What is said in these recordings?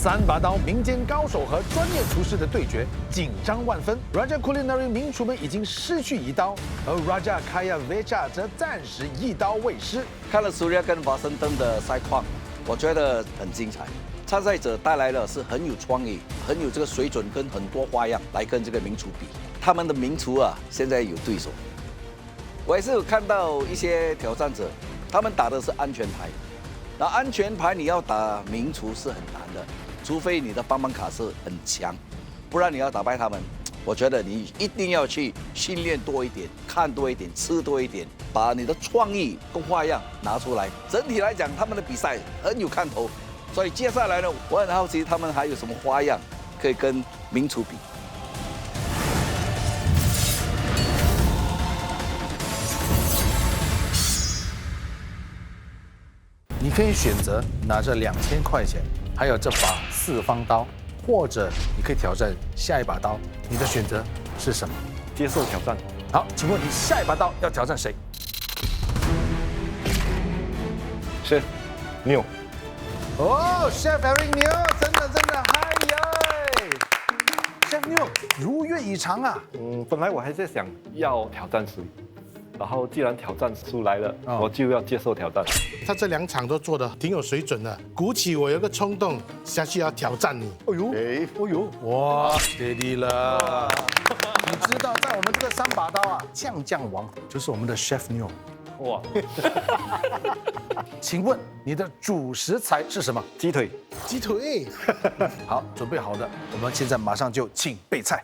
3把刀，民间高手和专业厨师的对决，紧张万分。Raja Culinary 名厨们已经失去一刀，而 Raja Kaya Vecha 则暂时一刀未失。看了苏瑞跟华盛顿的赛况，我觉得很精彩。参赛者带来的是很有创意、很有这个水准跟很多花样来跟这个名厨比。他们的名厨啊，现在有对手。我也是有看到一些挑战者，他们打的是安全牌。那安全牌你要打名厨是很难的，除非你的帮帮卡是很强，不然你要打败他们，我觉得你一定要去训练多一点，看多一点，吃多一点，把你的创意跟花样拿出来。整体来讲，他们的比赛很有看头，所以接下来呢，我很好奇他们还有什么花样可以跟名厨比。你可以选择拿着2000块钱，还有这把4方刀，或者你可以挑战下一把刀。你的选择是什么？接受挑战。好，请问你下一把刀要挑战谁Chef Neil。哦 ，Chef Eric Neil， 真的，嗨耶 ！Chef Neil， 如愿以偿啊！本来我还在想要挑战谁，然后既然挑战出来了，我就要接受挑战。他这2场都做得挺有水准的，鼓起我有个冲动下去要挑战你。哎呦，哇，steady 了！你知道，在我们这个3把刀啊，酱王就是我们的 Chef Neil。哇！请问你的主食材是什么？鸡腿。鸡腿。好，准备好了，我们现在马上就请备菜。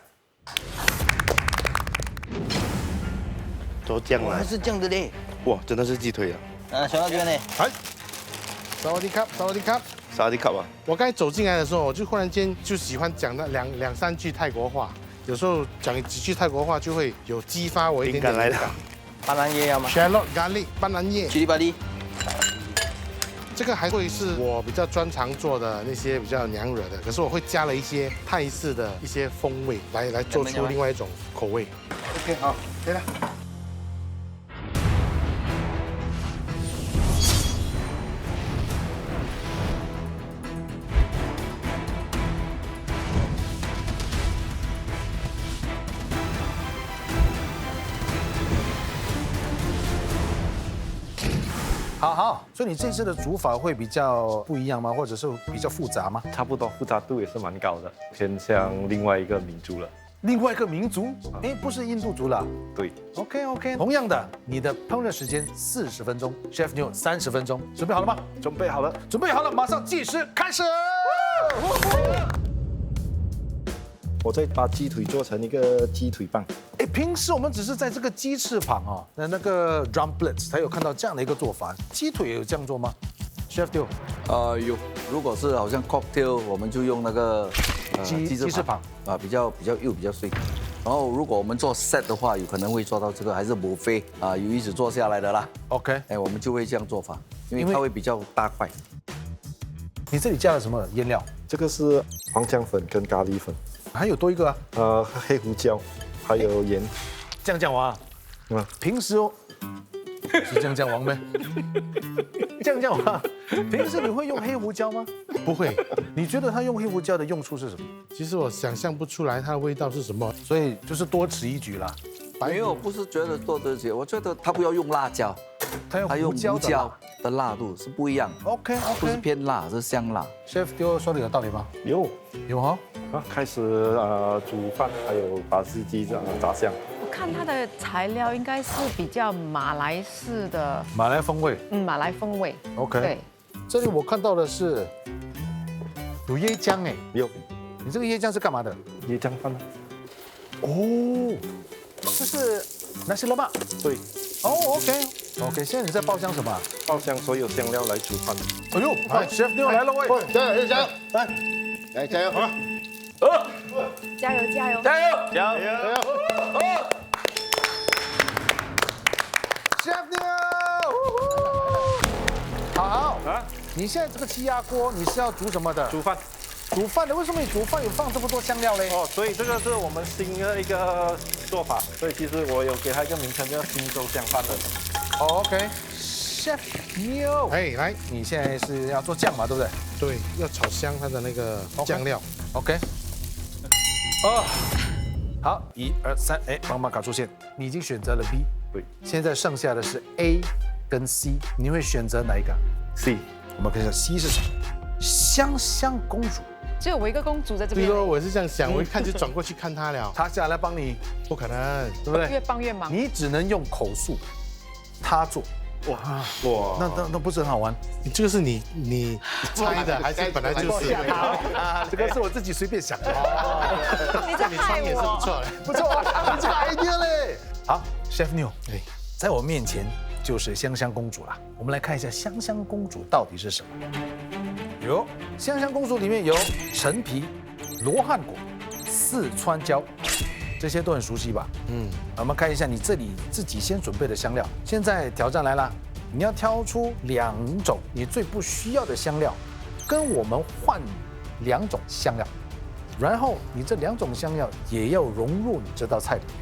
都这样了，还是这样的嘞。哇，真的是鸡腿啊！小辣椒呢？哎，萨瓦迪卡，萨瓦迪卡。沙迪卡吧。我刚才走进来的时候，我就忽然间就喜欢讲那两三句泰国话，有时候讲几句泰国话就会有激发我一点点灵感来了。斑斓叶要吗 Shallot garlic 斑斓叶。叽里吧哩。这个还会是我比较专长做的那些比较娘惹的，可是我会加了一些泰式的一些风味来做出另外一种口味。OK， 好，可以了。好，所以你这次的煮法会比较不一样吗？或者是比较复杂吗？差不多，复杂度也是蛮高的，偏向另外一个民族了。另外一个民族，哎，不是印度族了。对 ，OK。同样的，你的烹饪时间40分钟 ，Chef Neil 30分钟，准备好了吗？准备好了。准备好了，马上计时开始。我再把鸡腿做成一个鸡腿棒。哎，平时我们只是在这个鸡翅膀啊，那个 drumlets 才有看到这样的一个做法。鸡腿也有这样做吗 ？Chef Neil？有。如果是好像 cocktail， 我们就用那个鸡翅膀啊，比较幼比较碎。然后如果我们做 set 的话，有可能会做到这个还是buffet啊，有一直做下来的啦。OK， 哎，我们就会这样做法，因为它会比较大块。你这里加了什么腌料？这个是黄姜粉跟咖喱粉，还有多一个啊？黑胡椒，还有盐。酱王啊，平时哦，是酱王呗？酱王，平时你会用黑胡椒吗？不会，你觉得它用黑胡椒的用处是什么？其实我想象不出来它的味道是什么，所以就是多此一举啦。没有，不是觉得多得些，我觉得它不要用辣椒，它用它用胡椒胡椒的辣度是不一样。OK， 不是偏辣，是香辣。 Chef Neil 说的有道理吗？有哈。开始煮饭，还有把司机炸香。我看它的材料应该是比较马来式的，马来风味。马来风味。 OK。对。这里我看到的是有椰浆哎。有。你这个椰浆是干嘛的？椰浆饭。哦，这是nasi lemak。对。哦 ，OK。现在你在爆香什么？爆香所有香料来煮饭。哎呦，Chef Neil 来了喂！加油，来加油，好吧。加油！加油！Chef Neil， 好啊！你现在这个气压锅你是要煮什么的？煮饭。煮饭的，为什么你煮饭有放这么多香料嘞？哦，所以这个是我们新的一个做法，所以其实我有给它一个名称叫新州香饭的。哦 ，OK。Chef Chef Neil，哎，来，你现在是要做酱嘛，对不对对，要炒香它的那个酱料。 ？OK。哦，好，1、2、3，哎，帮忙卡出现，你已经选择了 B， 对，现在剩下的是 A 跟 C， 你会选择哪一个 C， 我们看一下 C 是什么？香香公主。只有我一个公主在这边，对咯，我是这样想，我一看就转过去看他了。他下来帮你，不可能，对不对？越帮越忙。你只能用口述，他做。哇，那不是很好玩？这个是你猜的还是本来就是？这个是我自己随便想的。你在害也是不我。错的。不错，不错 idea 嘞。好，Chef Neil，哎，在我面前就是香香公主啦。我们来看一下香香公主到底是什么。有香香公主里面有陈皮、罗汉果、四川椒，这些都很熟悉吧？我们看一下你这里自己先准备的香料。现在挑战来了，你要挑出2种你最不需要的香料，跟我们换2种香料，然后你这2种香料也要融入你这道菜里面。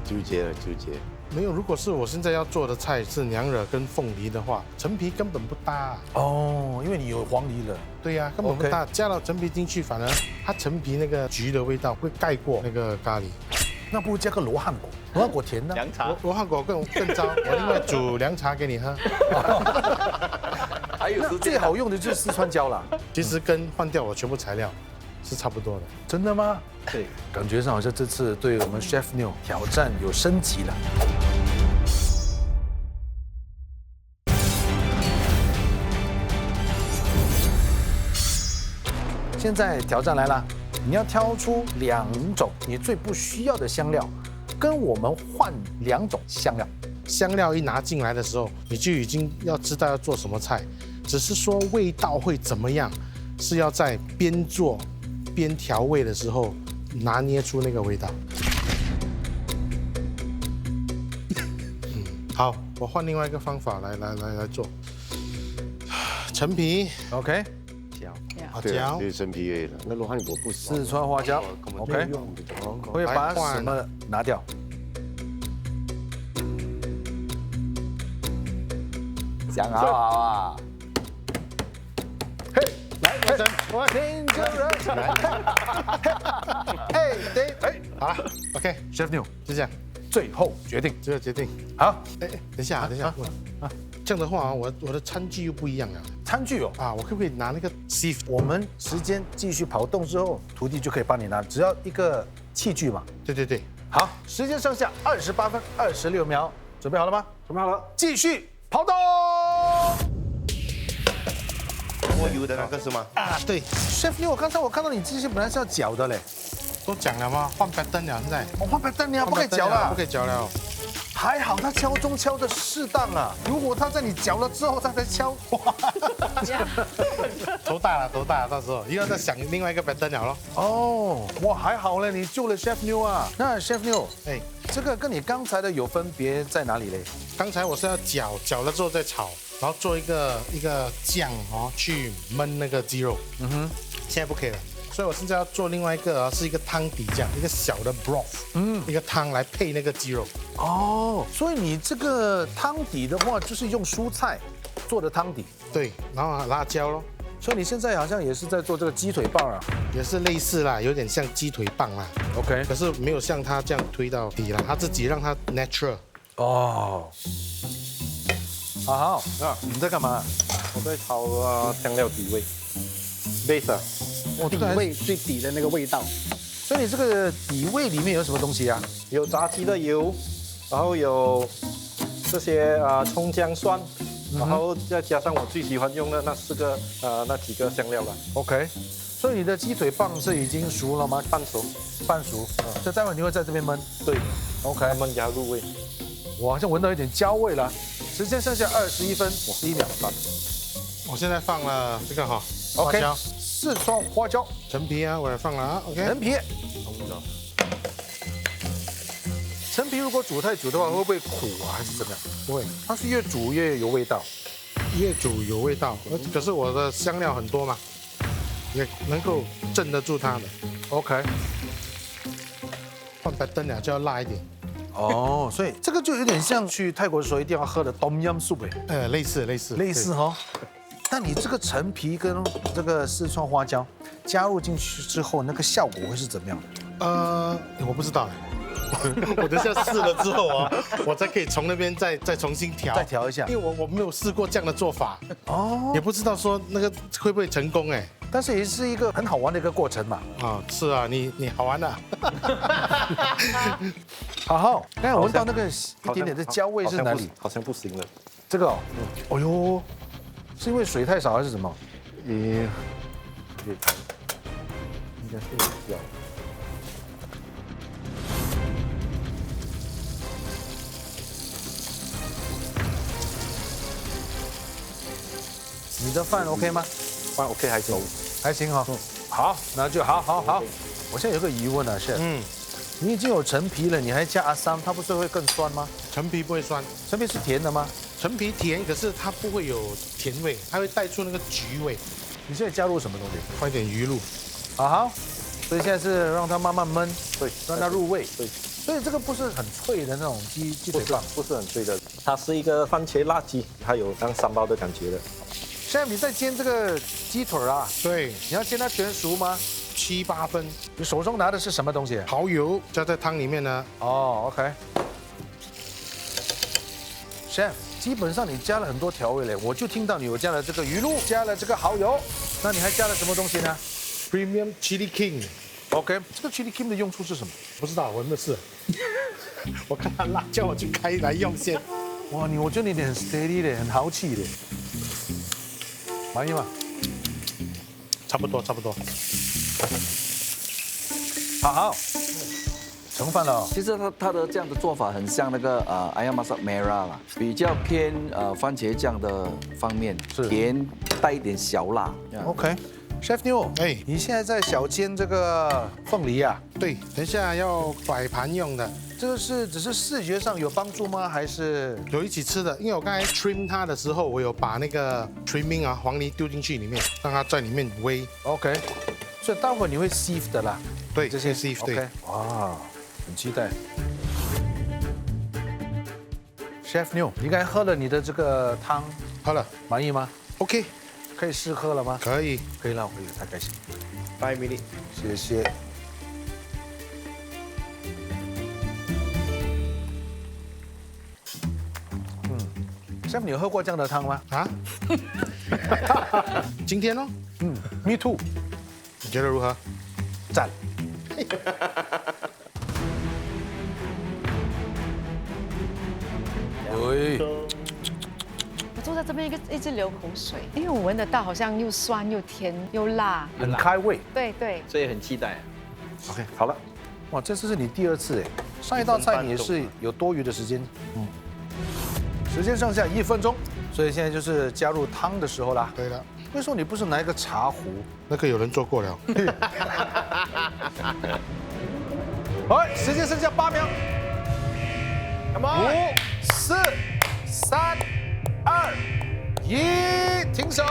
纠结了，纠结。没有，如果是我现在要做的菜是娘惹跟凤梨的话，陈皮根本不搭。哦，因为你有黄梨了。对呀，根本不搭。加了陈皮进去，反而它陈皮那个橘的味道会盖过那个咖喱。那不如加个罗汉果，罗汉果甜呢？凉茶，罗汉果更糟，我另外煮凉茶给你喝。还有时间。最好用的就是四川椒啦。其实跟换掉我全部材料是差不多的。真的吗？对，感觉上好像这次对我们 Chef Neil 挑战有升级了。现在挑战来了，你要挑出2种你最不需要的香料，跟我们换2种香料。香料一拿进来的时候，你就已经要知道要做什么菜，只是说味道会怎么样，是要在边做边调味的时候拿捏出那个味道。好，我换另外一个方法来做。陈皮 OK， 花椒对，陈皮味的。那罗汉果不行。四川花椒 OK， 会把什么拿掉？想好啊。嘿，来，听就人，哎，对，哎，好了 ，OK，Chef Neil 就这样，最后决定。这个决定。好，哎，等一下，这样的话我的餐具又不一样了餐具哦，啊，我可不可以拿那个 sieve？我们时间继续跑动之后，徒弟就可以帮你拿，只要一个器具嘛。对，好，时间剩下28分26秒，准备好了吗？准备好了。继续跑动。我油的那个是吗？啊，对， Chef Neil，刚才我看到你这些本来是要搅的嘞，都讲了吗？换白灯了，现在我换白蛋你不可以搅了，不可以搅了。还好他敲钟敲的适当啊，如果他在你搅了之后他才敲，哇，头大了，到时候又要再想另外一个白灯了咯。哦，哇，还好嘞，你救了 Chef Neil 啊。那 Chef Neil，哎，这个跟你刚才的有分别在哪里嘞？刚才我是要搅了之后再炒，然后做一个酱哦，去焖那个鸡肉。现在不可以了，所以我现在要做另外一个是一个汤底酱，一个小的 broth，一个汤来配那个鸡肉。哦，所以你这个汤底的话，就是用蔬菜做的汤底。对，然后辣椒咯，所以你现在好像也是在做这个鸡腿棒啊。也是类似啦，有点像鸡腿棒啦， OK，可是没有像它这样推到底啦，它自己让它 natural。哦，好，你在干嘛？我在炒香料底味，base 啊，我底味最底的那个味道。所以你这个底味里面有什么东西啊？有炸鸡的油，然后有这些葱姜蒜，然后再加上我最喜欢用的那几个香料了。 OK，所以你的鸡腿棒是已经熟了吗？半熟，半熟。这待会你会在这边焖。对 OK，焖给它入味。我好像闻到一点焦味了。时间剩下21分11秒。我现在放了这个哈，花 OK，椒、四川花椒、陈皮啊，我也放了啊。OK，陈皮。陈皮如果煮太久的话，会不会苦啊，还是怎么样？不会，它是越煮越有味道。越煮有味道，可是我的香料很多嘛，也能够镇得住它的。 OK，换白灯了就要辣一点。哦，所以这个就有点像去泰国的时候一定要喝的 Tom Yum soup 类似类似哦。但你这个陈皮跟这个四川花椒加入进去之后，那个效果会是怎么样的？我不知道。我等下试了之后啊，我再可以从那边再重新再调一下，因为我没有试过这样的做法，也不知道说那个会不会成功哎。但是也是一个很好玩的一个过程嘛。是啊，你好玩的。好，刚才闻到那个一点点的焦味是哪里？好像不行了。这个哦，哎呦，是因为水太少还是什么？应该是要。你的饭 OK 吗？饭 OK 还行，还行哈。好，那就好。我现在有个疑问啊，Chef。你已经有陈皮了，你还加阿桑，它不是会更酸吗？陈皮不会酸，陈皮是甜的吗？陈皮甜，可是它不会有甜味，它会带出那个橘味。你现在加入什么东西？放一点鱼露。好，所以现在是让它慢慢焖，对，让它入味。对，所以这个不是很脆的那种鸡腿棒，不是很脆的，它是一个番茄辣鸡，它有像三包的感觉的。现在你在煎这个鸡腿啊？对，你要煎它全熟吗？7、8分。你手中拿的是什么东西？蚝油加在汤里面呢。OK。Chef， 基本上你加了很多调味嘞，我就听到你有加了这个鱼露，加了这个蚝油，那你还加了什么东西呢 ？Premium Chili King。OK， 这个 Chili King 的用处是什么？不知道，我没有试。我看他辣，叫我去开来用先。哇，我觉得你很 steady 的，很豪气的。满意吗？差不多。好，盛饭了。其实它的这样的做法很像那个ayam masak merah 啦，比较偏番茄酱的方面，甜带一点小辣。OK。Chef New， 你现在在小煎这个凤梨啊？对，等一下要摆盘用的。这个只是视觉上有帮助吗？还是有一起吃的？因为我刚才 trim 它的时候，我有把那个 trimming 黄梨丢进去里面，让它在里面煨。OK， 所以待会你会 sieve 的啦。对，这些 sieve 对。哇，很期待。Chef New， 你刚才喝了你的这个汤，喝了，满意吗 ？OK。可以试喝了吗？可以，让我太开心。 5 minutes， 谢谢。Chef， 你有喝过这样的汤吗？今天哦，Me too。你觉得如何？赞。我坐在这边一直流口水，因为我闻得到好像又酸又甜又辣，很开胃。对，所以很期待。OK， 好了。哇，这次是你第2次哎，上一道菜你也是有多余的时间。时间剩下1分钟，所以现在就是加入汤的时候啦。对了。为什么你不是拿一个茶壶？那个有人做过了。好，时间剩下8秒。5、4、3、2、1，停手。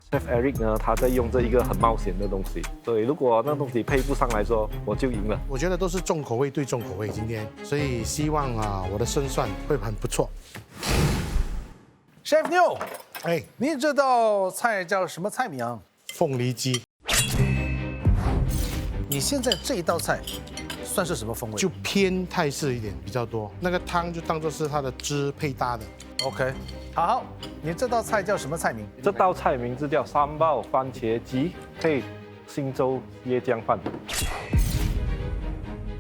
Chef Eric 呢，他在用这一个很冒险的东西，所以如果那东西配不上来说，我就赢了。我觉得都是重口味对重口味今天，所以希望我的胜算会很不错。Chef New， 你这道菜叫什么菜名？凤梨鸡。你现在这一道菜算是什么风味？就偏泰式一点比较多，那个汤就当做是它的汁配搭的。OK， 好，你这道菜叫什么菜名？这道菜名字叫三爆番茄鸡配新州椰浆饭。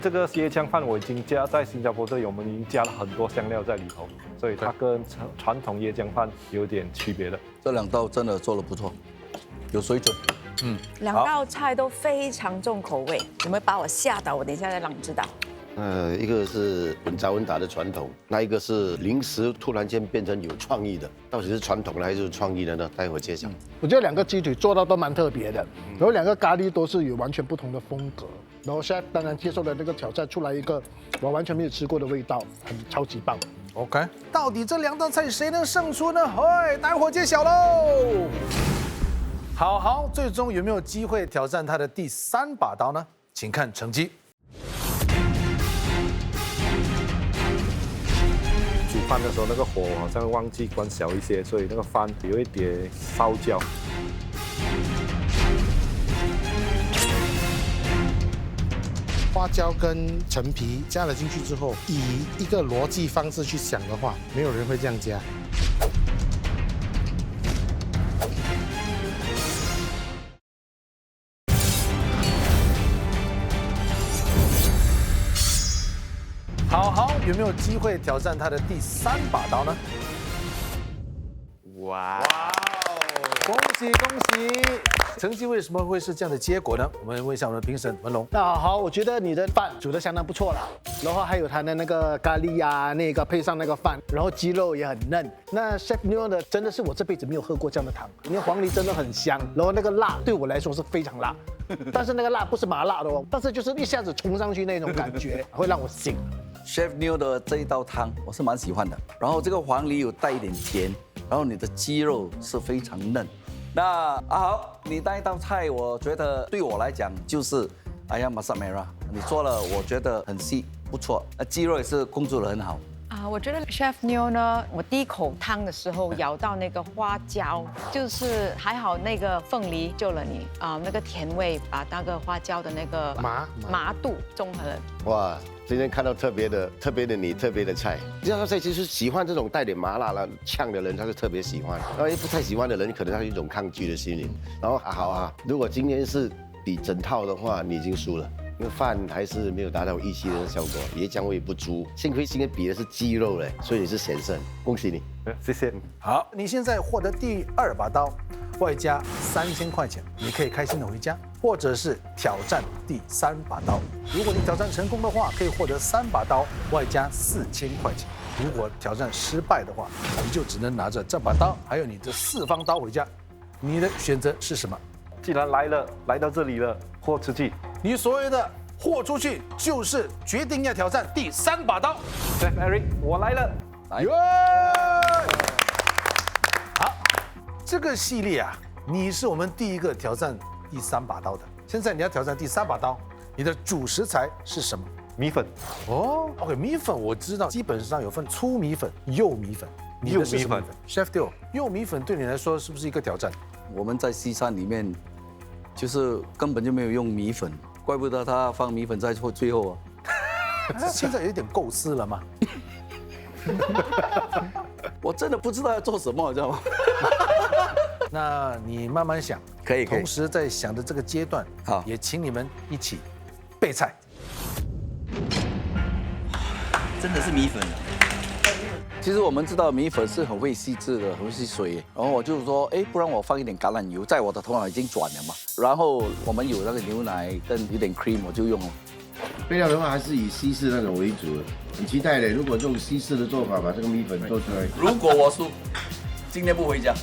这个椰浆饭我已经加在新加坡这里，我们已经加了很多香料在里头，所以它跟传统椰浆饭有点区别的。这2道真的做得不错，有水准。2道菜都非常重口味，有没有把我吓到？我等一下再让你知道。一个是稳扎稳打的传统，那一个是临时突然间变成有创意的，到底是传统的还是创意的呢？待会揭晓。我觉得2个鸡腿做到都蛮特别的，然后2个咖喱都是有完全不同的风格，然后现在当然接受了这个挑战，出来一个我完全没有吃过的味道，很超级棒。OK， 到底这2道菜谁能胜出呢？待会揭晓喽。好，最终有没有机会挑战他的第3把刀呢？请看成绩。饭的时候，那个火好像忘记关小一些，所以那个饭有一点烧焦。花椒跟陈皮加了进去之后，以一个逻辑方式去想的话，没有人会这样加。好好有没有机会挑战他的第3把刀呢？哇！恭喜恭喜！成绩为什么会是这样的结果呢？我们问一下我们的评审文龙。那好，我觉得你的饭煮得相当不错了，然后还有它的那个咖喱啊，那个配上那个饭，然后鸡肉也很嫩。那 Chef Neo 的真的是我这辈子没有喝过这样的汤，因为黄梨真的很香，然后那个辣对我来说是非常辣，但是那个辣不是麻辣的哦，但是就是一下子冲上去那种感觉，会让我醒。Chef Neo 的这一道汤我是蛮喜欢的，然后这个黄梨有带一点甜，然后你的鸡肉是非常嫩。那阿豪，你那一道菜，我觉得对我来讲就是Ayam Masak Merah，你做了我觉得很细，不错，鸡肉也是工作得很好。我觉得 Chef Neo 呢，我第一口汤的时候咬到那个花椒，就是还好那个凤梨救了你那个甜味把那个花椒的那个麻度中和了。哇，今天看到特别的你，特别的菜。这道菜其实喜欢这种带点麻辣的呛的人，他是特别喜欢；然后不太喜欢的人，可能他有一种抗拒的心理。然后好啊，如果今天是比整套的话，你已经输了。因为饭还是没有达到我预期的效果，椰浆味不足。幸亏今天比的是鸡肉嘞，所以你是险胜，恭喜你。谢谢。好，你现在获得第2把刀，外加3000块钱，你可以开心的回家，或者是挑战第3把刀。如果你挑战成功的话，可以获得3把刀，外加4000块钱。如果挑战失败的话，你就只能拿着这把刀，还有你的4方刀回家。你的选择是什么？既然来到这里了，豁出去。你所谓的豁出去，就是决定要挑战第3把刀。Chef Eric， 我来了。耶！好，这个系列啊，你是我们第一个挑战第3把刀的。现在你要挑战第3把刀，你的主食材是什么？米粉。哦 ，OK， 米粉我知道，基本上有分粗米粉、幼米粉。你的是什么米粉 ？Chef Teo， 幼米粉对你来说是不是一个挑战？我们在西餐里面，就是根本就没有用米粉，怪不得他放米粉在最后啊。现在有点构思了吗？我真的不知道要做什么，你知道吗？那你慢慢想，可以。同时在想的这个阶段，好，也请你们一起备菜。真的是米粉啊！其实我们知道米粉是很会吸汁的，很会吸水。然后我就说，哎，不然我放一点橄榄油，在我的头脑已经转了嘛。然后我们有那个牛奶跟有点 cream， 我就用了。备料的话还是以西式那种为主，很期待的。如果用西式的做法把这个米粉做出来，如果我输，今天不回家。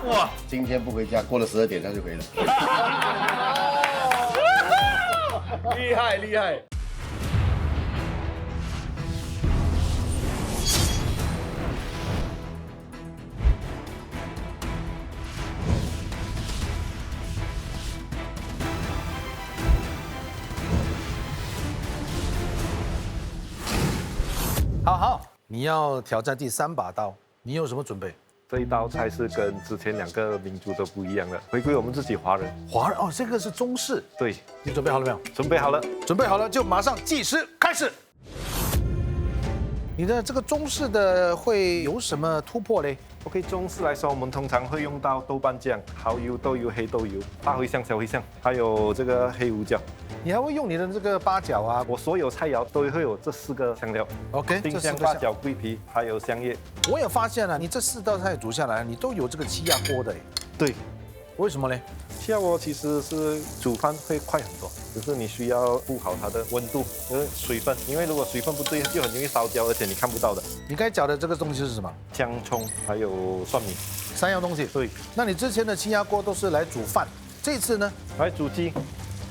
哇！今天不回家，过了12点他就回了。厉害厉害！好，你要挑战第3把刀，你有什么准备？这一道菜是跟之前2个民族都不一样的，回归我们自己华人。华人哦，这个是中式。对，你准备好了没有？准备好了。准备好了就马上计时开始。你的这个中式的会有什么突破嘞？ OK， 中式来说，我们通常会用到豆瓣酱、蚝油、豆油、黑豆油、大茴香、小茴香，还有这个黑胡椒。你还会用你的这个八角啊？我所有菜肴都会有这4个香料 OK， 丁香、八角、桂皮，还有香叶。我也发现了，你这4道菜煮下来，你都有这个气压锅的。对，为什么呢？气压锅其实是煮饭会快很多，只是你需要顾好它的温度，就是水分，因为如果水分不对，就很容易烧焦，而且你看不到的。你该搅的这个东西是什么？姜、葱还有蒜米，3样东西。对。那你之前的气压锅都是来煮饭，这次呢？来煮鸡。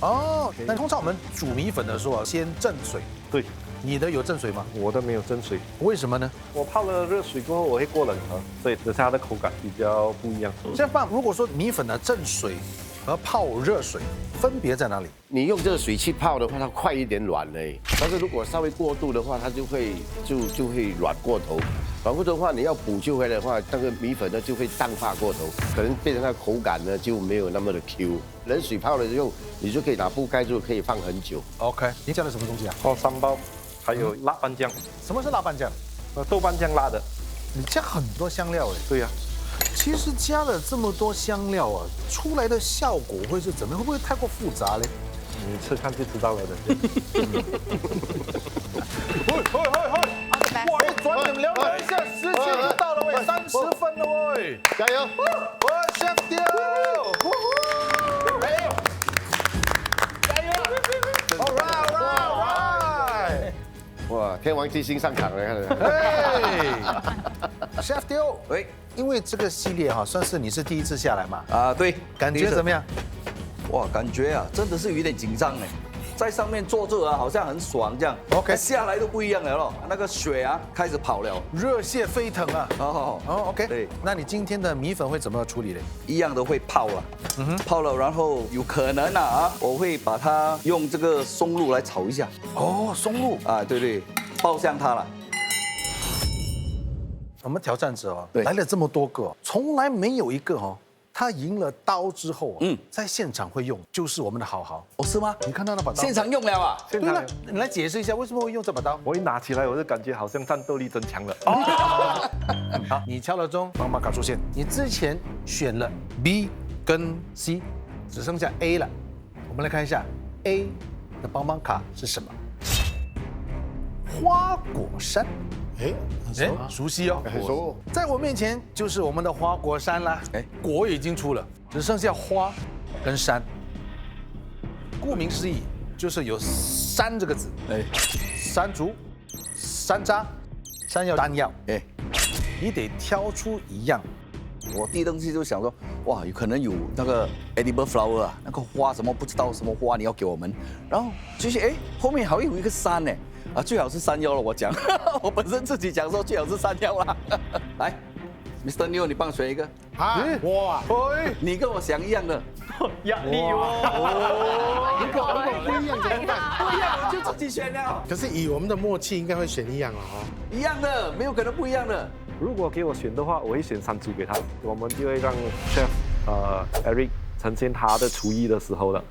哦，那通常我们煮米粉的时候先震水。对。你的有震水吗？我的没有震水。为什么呢？我泡了热水过后，我会过冷河，所以只是它的口感比较不一样。这样放，如果说米粉呢震水和泡热水分别在哪里？你用这个水去泡的话，它快一点软嘞。但是如果稍微过度的话，它就会软过头。软过头的话，你要补救回来的话，那个米粉呢就会淡化过头，可能变成它口感呢就没有那么的 Q。冷水泡了之后，你就可以拿布盖住，可以放很久。 OK， 你加了什么东西啊？哦，3包，还有辣瓣酱，什么是辣瓣酱？豆瓣酱辣的。你加很多香料哎。对呀。其实加了这么多香料啊，出来的效果会是怎么样？会不会太过复杂嘞？你吃看就知道了的。哇，转眼聊了一下，时间就到了喂，30分了喂，加油！我 Chef Teo，加油！All right， 哇，天王巨星上场了，看。Chef Teo， 喂，因为这个系列哈，算是你是第一次下来嘛，啊，对，感觉怎么样？哇，感觉啊，真的是有点紧张哎，在上面坐着啊，好像很爽这样。 OK 下来都不一样了咯，那个水啊开始跑了。热血沸腾啊！哦OK，对，那你今天的米粉会怎么处理嘞？一样的会泡了，泡了，然后有可能啊，我会把它用这个松露来炒一下。哦，松露，啊，对对，爆香它了。我们挑战者哦，对来了这么多个，从来没有一个哦，他赢了刀之后，在现场会用，就是我们的豪豪。哦，是吗？你看到那把刀？现场用了啊？对了，你来解释一下为什么会用这把刀？我一拿起来，我就感觉好像战斗力增强了。好，你敲了钟，棒棒卡出现。你之前选了 B 跟 C， 只剩下 A 了。我们来看一下 A 的棒棒卡是什么？花果山。哎，很熟啊。熟悉哦，很熟。在我面前就是我们的花果山啦。果已经出了，只剩下花跟山。顾名思义，就是有山这个字。山竹、山楂、山药、丹药。你得挑出一样。我第一东西就想说，哇，有可能有那个 edible flower 啊，那个花什么不知道什么花你要给我们，然后就是后面还有一个山呢。啊，最好是山药了，我讲，我本身自己讲说最好是山药啦。来 ，Mr. New， 你帮我选一个。啊，我啊，你跟我想一样的。压力哦。如果不一样怎么办？不一样我就自己选了。可是以我们的默契，应该会选一样了哦。一样的，没有可能不一样的。如果给我选的话，我会选山猪给他，我们就会让 Chef Eric 呈现他的厨艺的时候了。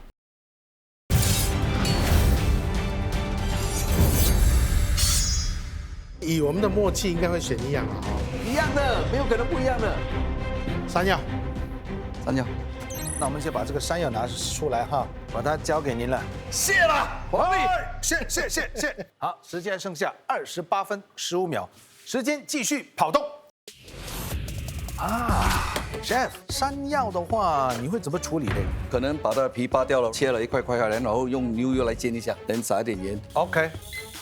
以我们的默契，应该会选一样了哦。一样的，没有可能不一样的。山药，山药。那我们先把这个山药拿出来哈，把它交给您了。谢了，皇帝。谢。好，时间剩下28分15秒，时间继续跑动。Chef， 山药的话，你会怎么处理呢？可能把它的皮扒掉了，切了一块块下来，然后用牛油来煎一下，能撒一点盐。OK。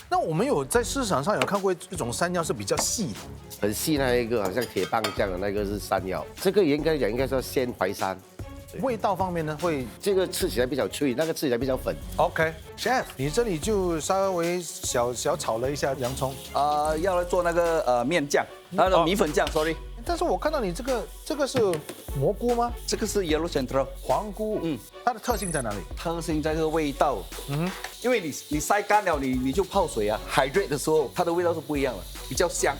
那我们有在市场上有看过一种山药是比较细的，很细那一个，好像铁棒这样的那个是山药，这个应该讲应该叫鲜淮山。味道方面呢会这个吃起来比较脆，那个吃起来比较粉。OK，Chef， 你这里就稍微小炒了一下洋葱。要来做那个面酱，米粉酱 ，sorry。但是我看到你这个是蘑菇吗？这个是 yellow central 黄菇，它的特性在哪里？特性在这个味道，因为你晒干了，你就泡水啊 ，hydrate 的时候，它的味道是不一样的，比较香。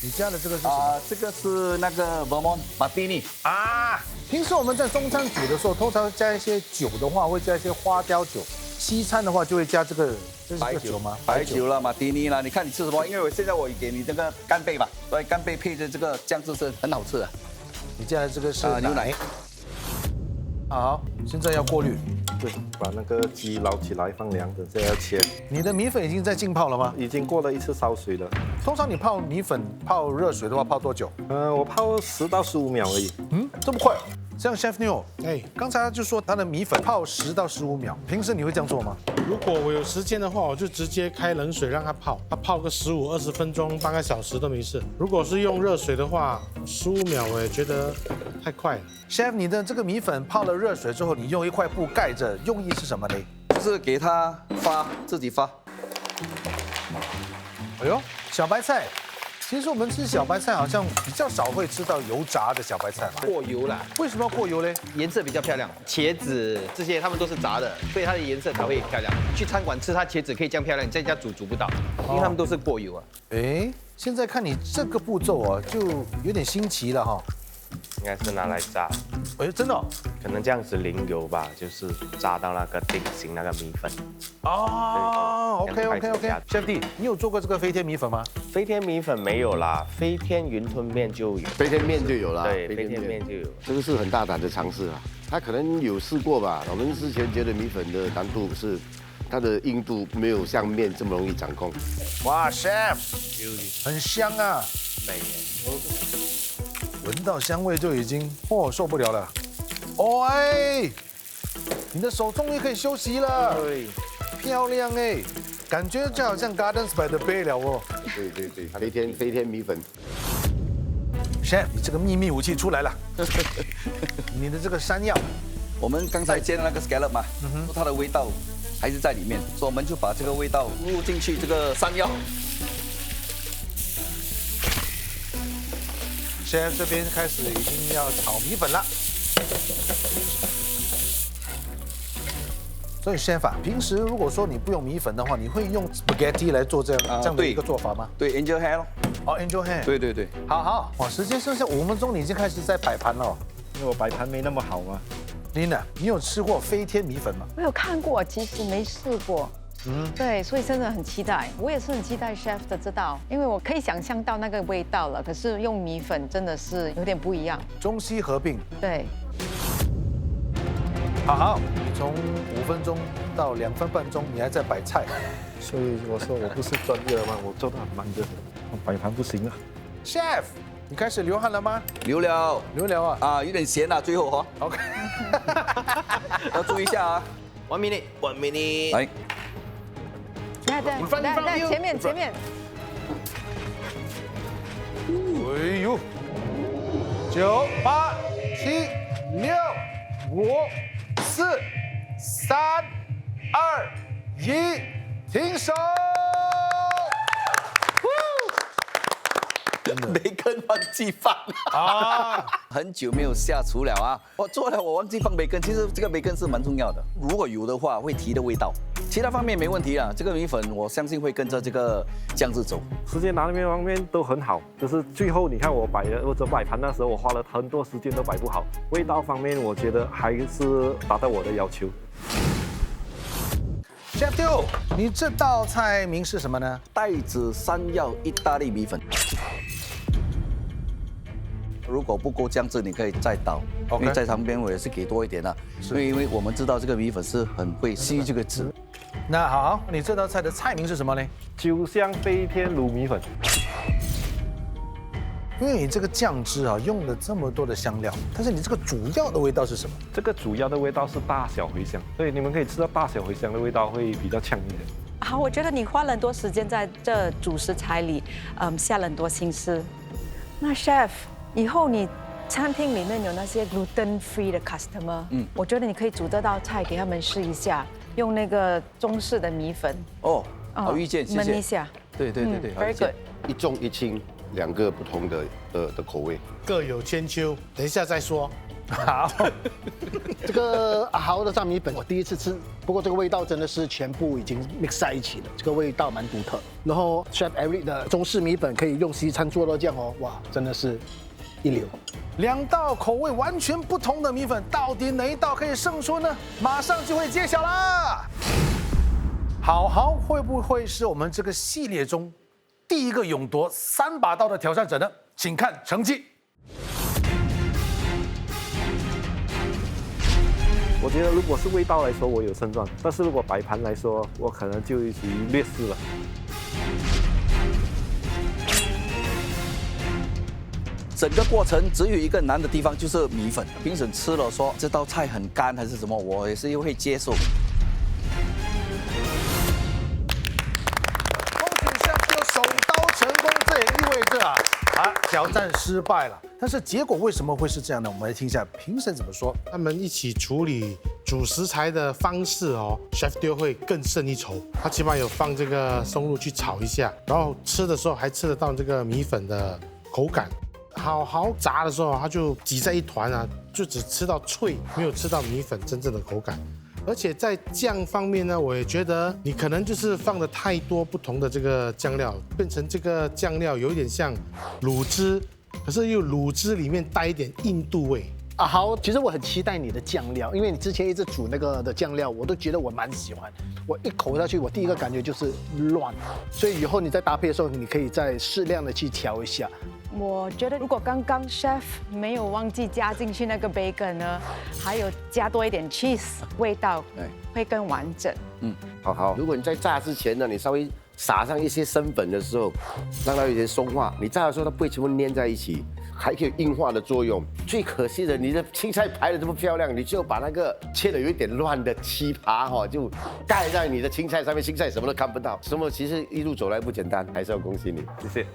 你加的这个是什么？这个是那个 Vermont Martini 啊。平时我们在中餐煮的时候，通常加一些酒的话，会加一些花雕酒；西餐的话就会加这个白酒吗？白酒啦，马提尼啦，你看你吃什么？因为我现在我给你这个干贝吧，所以干贝配的这个酱汁是很好吃的。你加的这个是牛奶。好，现在要过滤。对，把那个鸡捞起来放凉，等下要切。你的米粉已经在浸泡了吗？已经过了一次烧水了。通常你泡米粉泡热水的话，泡多久？我泡10到15秒而已。这么快？像 Chef New， 刚才他就说他的米粉泡10到15秒，平时你会这样做吗？如果我有时间的话，我就直接开冷水让它泡，它泡个15、20分钟、半个小时都没事。如果是用热水的话，15秒我也觉得太快了。Chef， 你的这个米粉泡了热水之后，你用一块布盖着，用意是什么呢？就是给它发，自己发。哎呦，小白菜其实我们吃小白菜好像比较少会吃到油炸的小白菜嘛。过油啦，为什么要过油嘞？颜色比较漂亮。茄子这些它们都是炸的，所以它的颜色才会漂亮。去餐馆吃它茄子可以这样漂亮，你在家煮不到，因为它们都是过油啊。哎，现在看你这个步骤哦，就有点新奇了哈。应该是拿来炸，哎，真的哦。可能这样子淋油吧，就是炸到那个定型那个米粉。哦，OK。Chef D，你有做过这个飞天米粉吗？飞天米粉没有啦，飞天云吞面就有。飞天面就有了，对，飞天面就有。这个是很大胆的尝试啊，他可能有试过吧。我们之前觉得米粉的难度是它的硬度没有像面这么容易掌控。哇 ，Chef， 很香啊，美耶。闻到香味就已经受不了了。哦哎，你的手终于可以休息了。对，漂亮哎，感觉就好像 Gardens by the Bay 了哦。对，飞天米粉。Chef， 你这个秘密武器出来了，你的这个山药，我们刚才煎的那个 scallop 嘛，它的味道还是在里面，所以我们就把这个味道入进去这个山药。Chef 这边开始已经要炒米粉了。所以 Chef 啊，平时如果说你不用米粉的话，你会用 spaghetti 来做这样的一个做法吗？对 ，angel hair 咯。哦 ，angel hair。对。好，哇，时间剩下5分钟，你已经开始在摆盘了。因为我摆盘没那么好嘛。Lina，你有吃过飞天米粉吗？我有看过，其实没试过。对，所以真的很期待，我也是很期待 Chef 的这道，因为我可以想象到那个味道了。可是用米粉真的是有点不一样，中西合并。对。好，你从5分钟到2分半钟，你还在摆菜，所以我说我不是专业的嘛，我做得很慢的，摆盘不行啊。Chef， 你开始流汗了吗？流了啊，有点咸啊，最后哈。OK， 要注意一下啊。1 minute。来。在前面。哎呦，9、8、7、6、5、4、3、2、1，停手。梅根忘记放啊，很久没有下厨了啊！我做了，我忘记放梅根。其实这个梅根是蛮重要的，如果有的话会提的味道。其他方面没问题啊，这个米粉我相信会跟着这个酱汁走。时间拿捏方面都很好，就是最后你看我摆盘那时候，我花了很多时间都摆不好。味道方面，我觉得还是达到我的要求。Chef Teo， 你这道菜名是什么呢？带子山药意大利米粉。如果不够酱汁，你可以再倒。因为在旁边我也是给多一点的，因为我们知道这个米粉是很会吸这个汁。那好，你这道菜的菜名是什么呢？酒香飞天卤米粉。因为你这个酱汁啊用了这么多的香料，但是你这个主要的味道是什么？这个主要的味道是大小茴香，所以你们可以吃到大小茴香的味道会比较呛一点。好，我觉得你花了很多时间在这主食材里，下了很多心思。那 Chef， 以后你餐厅里面有那些 gluten free 的 customer，我觉得你可以煮这道菜给他们试一下，用那个中式的米粉。哦，好意见，谢谢。焖一下。对，very good。一重一轻，2个不同的口味，各有千秋。等一下再说。好，这个阿豪的炸米粉我第一次吃，不过这个味道真的是全部已经 mix 在一起了，这个味道蛮独特。然后 Chef Eric 的中式米粉可以用西餐做到这样哦，哇，真的是一流。2道口味完全不同的米粉，到底哪一道可以胜出呢？马上就会揭晓啦！好豪会不会是我们这个系列中第一个勇夺3把刀的挑战者呢？请看成绩。我觉得如果是味道来说，我有胜算；但是如果摆盘来说，我可能就属于劣势了。整个过程只有一个难的地方，就是米粉。评审吃了说这道菜很干还是什么，我也是会接受。恭喜Chef Teo手刀成功，这也意味着小挑战失败了。但是结果为什么会是这样呢？我们来听一下评审怎么说。他们一起处理煮食材的方式哦，Chef Dio 会更胜一筹。他起码有放这个松露去炒一下，然后吃的时候还吃得到这个米粉的口感。好好炸的时候，它就挤在一团啊，就只吃到脆，没有吃到米粉真正的口感。而且在酱方面呢，我也觉得你可能就是放了太多不同的这个酱料，变成这个酱料有一点像卤汁，可是又卤汁里面带一点印度味。好，其实我很期待你的酱料，因为你之前一直煮那个的酱料，我都觉得我蛮喜欢。我一口下去，我第一个感觉就是乱，所以以后你在搭配的时候，你可以再适量的去调一下。我觉得如果刚刚 chef 没有忘记加进去那个 bacon 呢，还有加多一点 cheese， 味道会更完整。好，如果你在炸之前呢，你稍微撒上一些生粉的时候，让它有点松化，你炸的时候它不会全部粘在一起，还可以硬化的作用。最可惜的，你的青菜排得这么漂亮，你就把那个切得有一点乱的奇葩哈，就盖在你的青菜上面，青菜什么都看不到。什么其实一路走来不简单，还是要恭喜你，谢谢。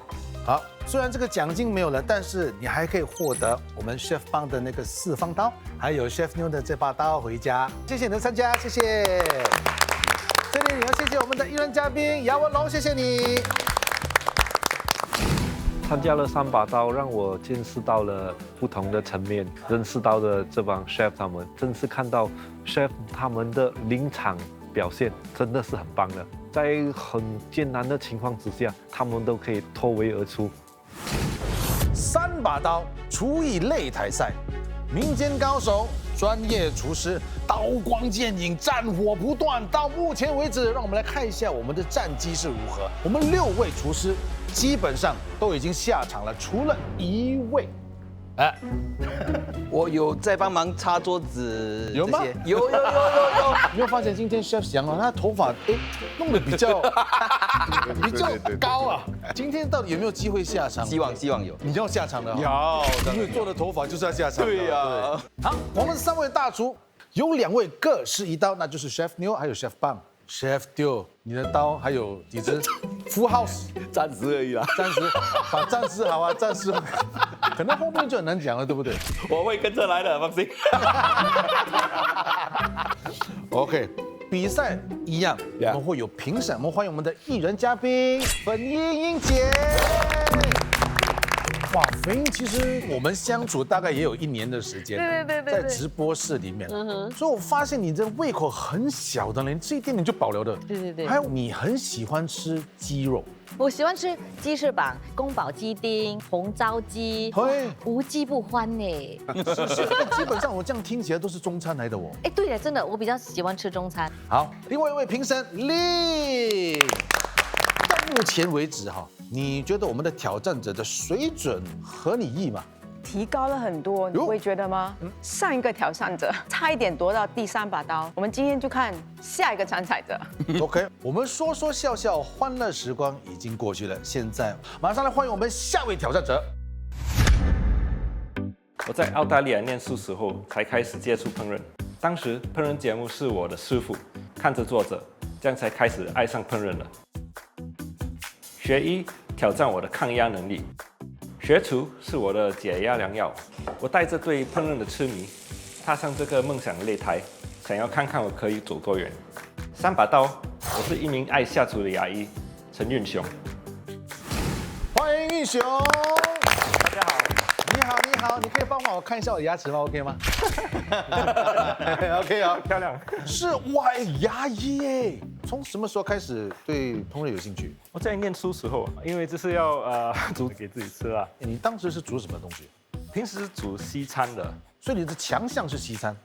好，虽然这个奖金没有了，但是你还可以获得我们 Chef 帮的那个4方刀，还有 Chef New 的这把刀回家。谢谢你的参加，谢谢。这里也要谢谢我们的艺人嘉宾姚文龙，谢谢你。参加了3把刀，让我见识到了不同的层面，认识到的这帮 chef 他们，真是看到 chef 他们的临场表现，真的是很棒的。在很艰难的情况之下，他们都可以脱围而出。3把刀厨艺擂台赛，民间高手、专业厨师，刀光剑影，战火不断。到目前为止，让我们来看一下我们的战绩是如何。我们6位厨师基本上都已经下场了，除了1位。我有在帮忙擦桌子，有吗？有。你有没有发现今天 Chef 翔他头发弄得比较高啊？今天到底有没有机会下场？希望有。你要下场的有，因为做的头发就是要下场。对呀。好，我们3位大厨有2位各施一刀，那就是 Chef New 还有 Chef Bang。Chef Dio， 你的刀还有几支 ？Full House， 暂时而已啦。暂时，暂时好啊，暂时。可能后面就很难讲了，对不对？我会跟着来的，放心。OK， 比赛一样，我们会有评审，我们欢迎我们的艺人嘉宾粉英英姐。哇，粉英其实我们相处大概也有1年的时间，对，在直播室里面，所以我发现你这胃口很小的人，这一点你就保留的。对。还有你很喜欢吃鸡肉。我喜欢吃鸡翅膀、宫保鸡丁、红糟鸡，无鸡不欢呢。基本上我这样听起来都是中餐来的哦。对了，真的，我比较喜欢吃中餐。好，另外一位评审丽，到目前为止你觉得我们的挑战者的水准合你意吗？提高了很多，你会觉得吗？上一个挑战者差一点夺到第3把刀，我们今天就看下一个参赛者。OK， 我们说说笑笑，欢乐时光已经过去了，现在马上来欢迎我们下位挑战者。我在澳大利亚念书时候才开始接触烹饪，当时烹饪节目是我的师傅看着做着，这样才开始爱上烹饪了。学医挑战我的抗压能力。学厨是我的解压良药，我带着对烹饪的痴迷，踏上这个梦想擂台，想要看看我可以走多远。3把刀，我是一名爱下厨的牙医陈运雄。欢迎运雄，大家好，你好，你可以帮我看一下我的牙齿吗 ？OK 吗？OK 好，漂亮，是哇，牙医耶！从什么时候开始对烹饪有兴趣？我在念书时候，因为就是要煮给自己吃啦。你当时是煮什么东西？平时煮西餐的，所以你的强项是西餐。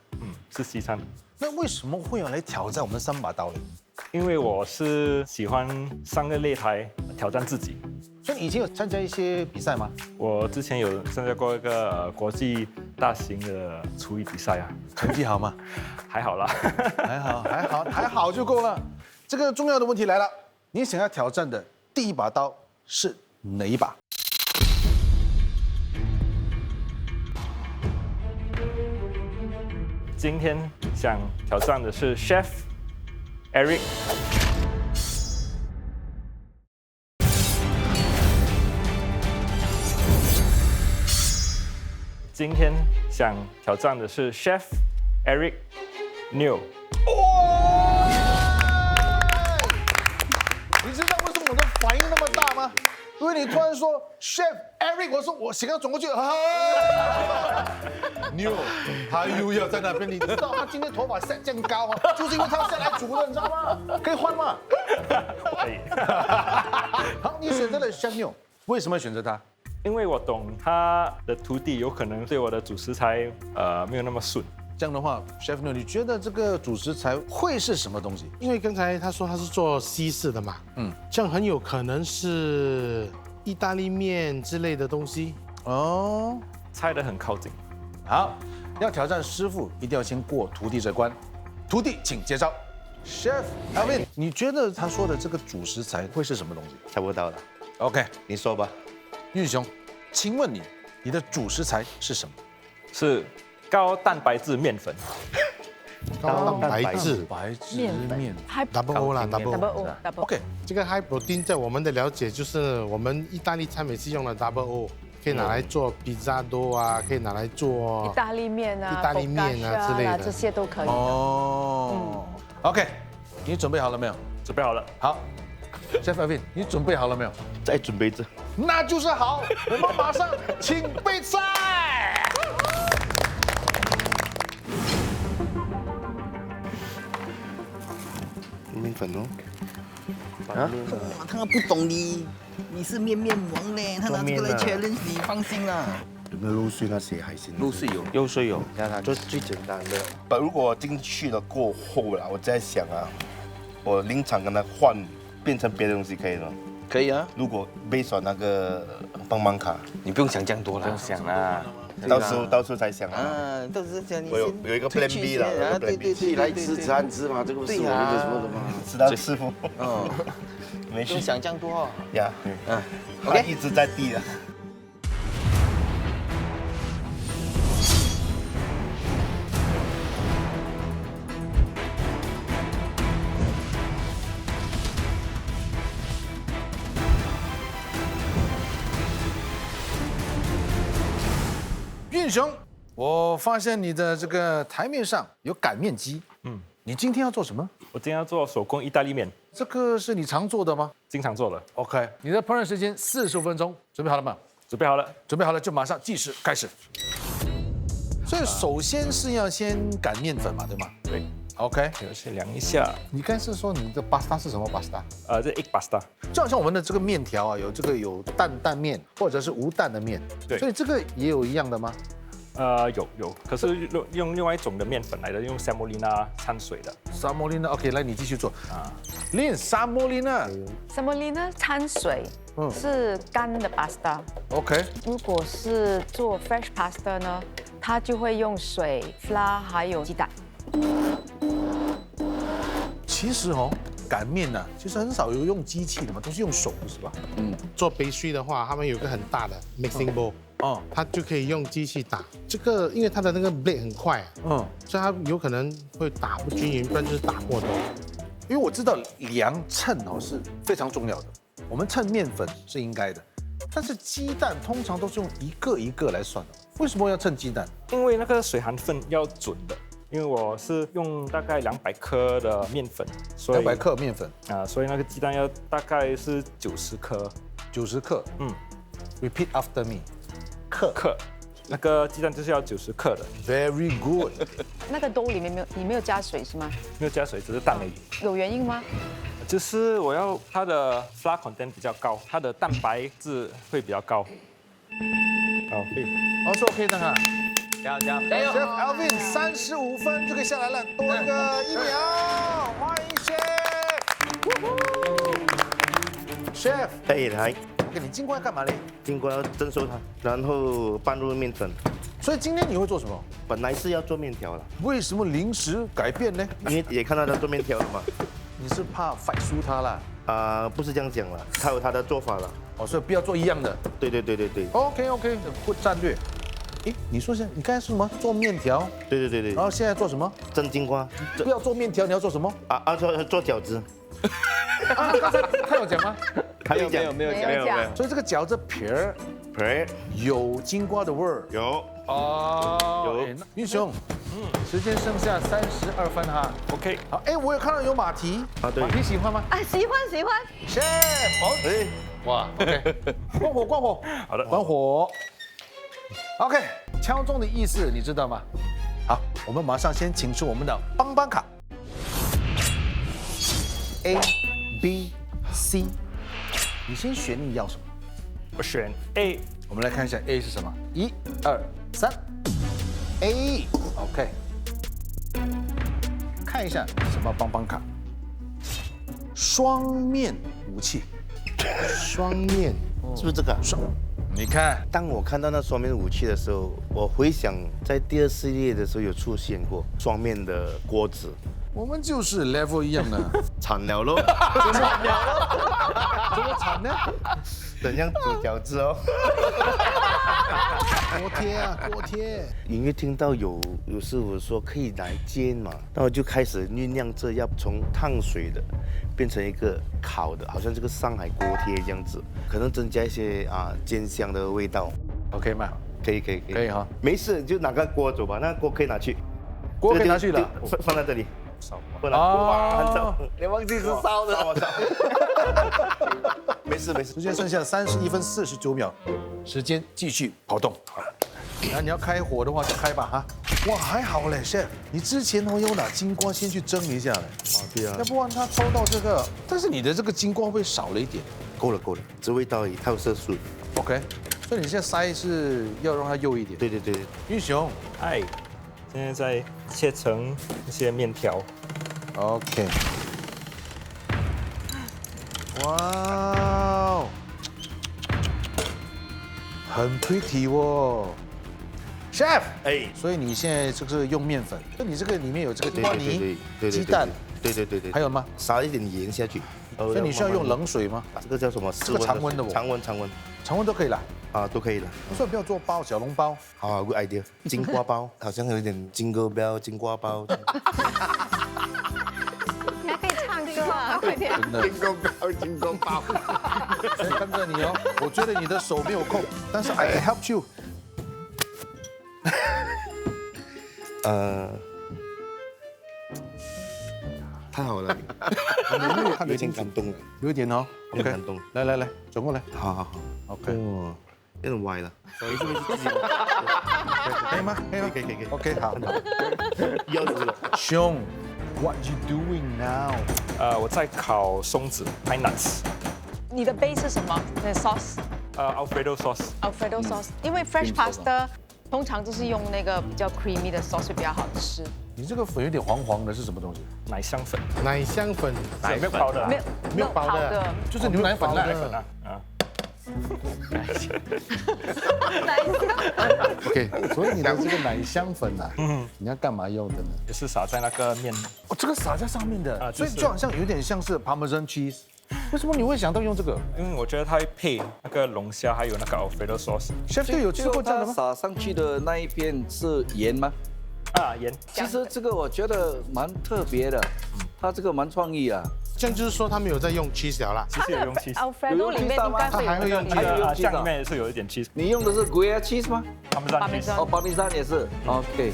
是西餐。那为什么会要来挑战我们3把刀呢？因为我是喜欢上个擂台挑战自己。所以你以前有参加一些比赛吗？我之前有参加过一个国际大型的厨艺比赛啊。成绩好吗？还好啦，还好就够了。这个重要的问题来了，你想要挑战的第1把刀是哪一把？今天想挑战的是 Chef Eric。今天想挑战的是 Chef Eric Neo。你知道为什么我的反应那么大吗？因为你突然说 Chef Eric， 我说我想要转过去，New， 他又要在那边，你知道他今天头发set这样高啊，就是因为他要下来煮的，你知道吗？可以换吗？可以。好，你选择了 Chef New， 为什么选择他？因为我懂他的徒弟有可能对我的煮食材没有那么顺。这样的话 ，Chef New， 你觉得这个主食材会是什么东西？因为刚才他说他是做西式的嘛，这样很有可能是意大利面之类的东西哦，猜得很靠近。好，要挑战师傅，一定要先过徒弟这关。徒弟，请接招。Chef Alvin， 你觉得他说的这个主食材会是什么东西？猜不到了。OK， 你说吧。运雄，请问你的主食材是什么？是高蛋白质面粉。高蛋白质面，double O 啦 double O。OK， 这个 high protein 在我们的了解就是我们意大利餐每次用的 double O， 可以拿来做 pizza dough 啊，可以拿来做意大利面啊之类的，这些都可以。哦，OK， 你准备好了没有？准备好了。好 ，Chef Alvin， 你准备好了没有？再准备着。那就是好，我们马上请备赛。面粉哦。哇，他不懂你是面王呢，他拿这个来 challenge 你，放心啦。有没有肉碎那些海鲜？肉碎有，肉碎有，让它做最简单的。如果进去了过后啦，我在想啊，我临场跟它换，变成别的东西可以吗？可以啊。如果背上那个棒棒卡，你不用想这样多了。不用想啦。到时候才想啊，到时候想你我有一个 plan B 啦，对，来吃餐吃嘛，这个是我们的什么的嘛，知道师傅，没去想这样多呀，OK， 一直在地了。运雄，我发现你的这个台面上有擀面机，你今天要做什么？我今天要做手工意大利面，这个是你常做的吗？经常做的。OK， 你的烹饪时间45分钟，准备好了吗？准备好了，准备好了就马上计时开始。所以首先是要先擀面粉嘛，对吗？对。OK， 先量一下。你刚才是说你的 pasta 是什么 pasta？这 egg pasta， 就好像我们的这个面条啊，有担面或者是无蛋的面，对，所以这个也有一样的吗？有，可是用另外一种的面粉来的，用 semolina 掺水的。semolina OK， 来你继续做练 semolina 掺水，是干的 pasta。OK， 如果是做 fresh pasta 呢，它就会用水、flour 还有鸡蛋。其实擀面呢，其实很少有用机器的嘛，都是用手，是吧？做杯水的话，他们有个很大的 mixing bowl，它就可以用机器打。这个因为它的那个 blade 很快，所以它有可能会打不均匀，不然就是打过头。因为我知道量称是非常重要的，我们称面粉是应该的，但是鸡蛋通常都是用一个一个来算的。为什么要称鸡蛋？因为那个水含分要准的。因为我是用大概200克的面粉，所以200克面粉所以那个鸡蛋要大概是90克。90克，Repeat after me， 克，那个鸡蛋就是要90克的。Very good。那个兜里面你没有加水是吗？没有加水，只是蛋而已。有原因吗？就是我要它的 flour content 比较高，它的蛋白质会比较高。是 OK 的哈。加油！Chef Alvin 35分就可以下来了，多一个1秒，欢迎 Chef。Chef， 可以来。OK， 你经过要干嘛嘞？经过要蒸熟它，然后拌入面粉。所以今天你会做什么？本来是要做面条了，为什么临时改变呢？因为也看到他做面条了嘛。你是怕 fight 输他啦？不是这样讲了，他有他的做法了。所以不要做一样的。对。OK， 不战略。你说一下，你刚才说什么？做面条？对。然后现在做什么？蒸金瓜。不要做面条，你要做什么？做饺子。刚才他有讲吗？没有讲。所以这个饺子皮儿对，有金瓜的味儿。有哦，有。英雄，时间剩下32分哈。OK，好，哎，我有看到有马蹄啊，对，马蹄喜欢吗？啊，喜欢。 Chef， 哎，哇 ，OK， 关火，好的，关火。OK， 敲钟的意思你知道吗？好，我们马上先请出我们的邦邦卡。A、B、C， 你先选你要什么？我选 A。我们来看一下 A 是什么？1、2、3 ，A，OK。看一下什么邦邦卡？双面武器。双面，是不是这个？双，你看，当我看到那双面武器的时候，我回想在第2系列的时候有出现过双面的锅子。我们就是 level 一样的，惨了喽！怎么惨呢？怎样煮饺子哦？锅贴啊，锅贴。隐约听到有师傅说可以来煎嘛，那我就开始酝酿着要从烫水的变成一个烤的，好像这个上海锅贴这样子，可能增加一些煎香的味道。 OK 吗？可以哈，没事就拿个锅走吧，那锅可以拿去，锅可以拿去了，放在这里。 不然哇，你忘记是烧的，没事。时间剩下31分49秒，时间继续跑动。那你要开火的话就开吧哈。哇，还好嘞 ，Chef， 你之前有拿金瓜先去蒸一下嘞。对啊。要不然他抽到这个，但是你的这个金瓜会不会少了一点？够了，这味道它有色素。OK， 所以你现在筛是要让它幼一点。对。玉雄，嗨。 现在在切成一些面条。OK。哇哦，很 pretty 哦 ，Chef。哎，所以你现在这个是用面粉，那你这个里面有这个花泥、鸡蛋，对，还有吗？撒一点盐下去。所以你需要用冷水吗？这个叫什么？这个常温的常温都可以了。 都可以了。所以不要做包，小笼包。好 ，good idea。金瓜包，好像有一点jingle bell，金瓜包。你还可以唱歌啊，快点！真的。金瓜包。所以跟着你哦，我觉得你的手没有空，但是 I can help you。太好了，有点感动了，有一点哦，有点感动。来，转过来。好 ，OK。哇，有点歪了。可以吗？可以。OK， 好。要死了。兄 ，What you doing now？ 我在烤松子 （pinenuts）。你的 base 是什么？那 sauce？ Alfredo sauce。Alfredo sauce， 因为 fresh pasta 通常就是用那个比较 creamy 的 sauce 会比较好吃。 你这个粉有点黄黄的，是什么东西？奶香粉。奶香粉，没有泡的。没有泡的，就是牛奶粉啦。奶香粉。OK， 所以你的这个奶香粉啊，你要干嘛用的呢？也是撒在那个面。哦，这个撒在上面的，所以就好像有点像是 Parmesan cheese。为什么你会想到用这个？因为我觉得它会配那个龙虾，还有那个 Alfredo sauce。Chef 对有吃过这样的吗？撒上去的那一片是盐吗？ 盐。其实这个我觉得蛮特别的，它这个蛮创意啊。这样就是说他们有在用 cheese 了啦。其实有用 cheese。Alfredo 里面应该会有用 cheese。酱里面也是有一点 cheese。你用的是 Gruyere cheese 吗？巴梅山。哦，巴梅山也是。OK。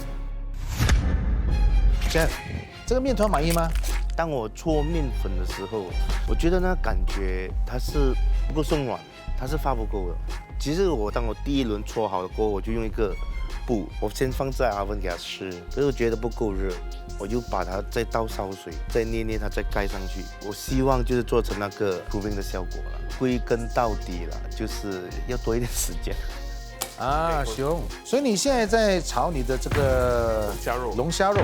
Chef， 这个面团满意吗？当我搓面粉的时候，我觉得那感觉它是不够松软，它是发不够的。其实当我第一轮搓好了过后，我就用一个布，我先放在oven给它湿，可是我觉得不够热，我就把它再倒烧水，再捏它，再盖上去。我希望就是做成那个 proving 的效果了。归根到底了，就是要多一点时间。啊，行。所以你现在在炒你的这个龙虾肉。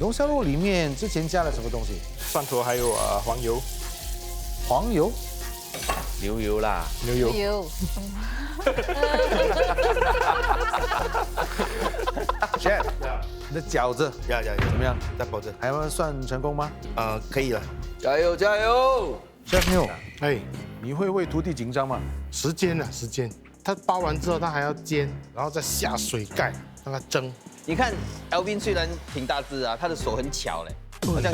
龙虾肉里面之前加了什么东西？蒜头还有黄油。黄油？牛油啦。牛油。Chef， 你的饺子要怎么样？再保证还算成功吗？可以了，加油加油 ！Chef Neil， 哎，你会为徒弟紧张吗？时间。他包完之后，他还要煎，然后再下水盖让它蒸。你看 Alvin 虽然挺大只啊，他的手很巧嘞，好像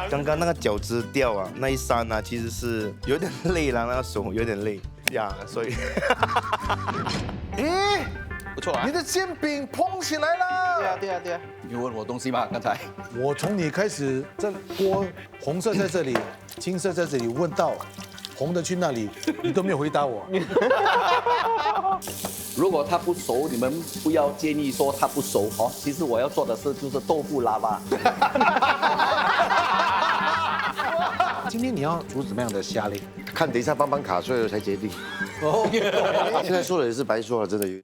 刚刚那个饺子掉啊，那一刹那其实是有点累了，那个手有点累呀，所以。咦，不错啊！你的煎饼蓬起来了。对啊。你问我东西吗？刚才我从你开始，这锅红色在这里，青色在这里，问到红的去那里，你都没有回答我。如果它不熟，你们不要介意说它不熟哦。其实我要做的是就是豆腐拉拉。今天你要煮什么样的虾嘞？看等一下帮卡脆了才决定。哦，现在说的也是白说了，真的有。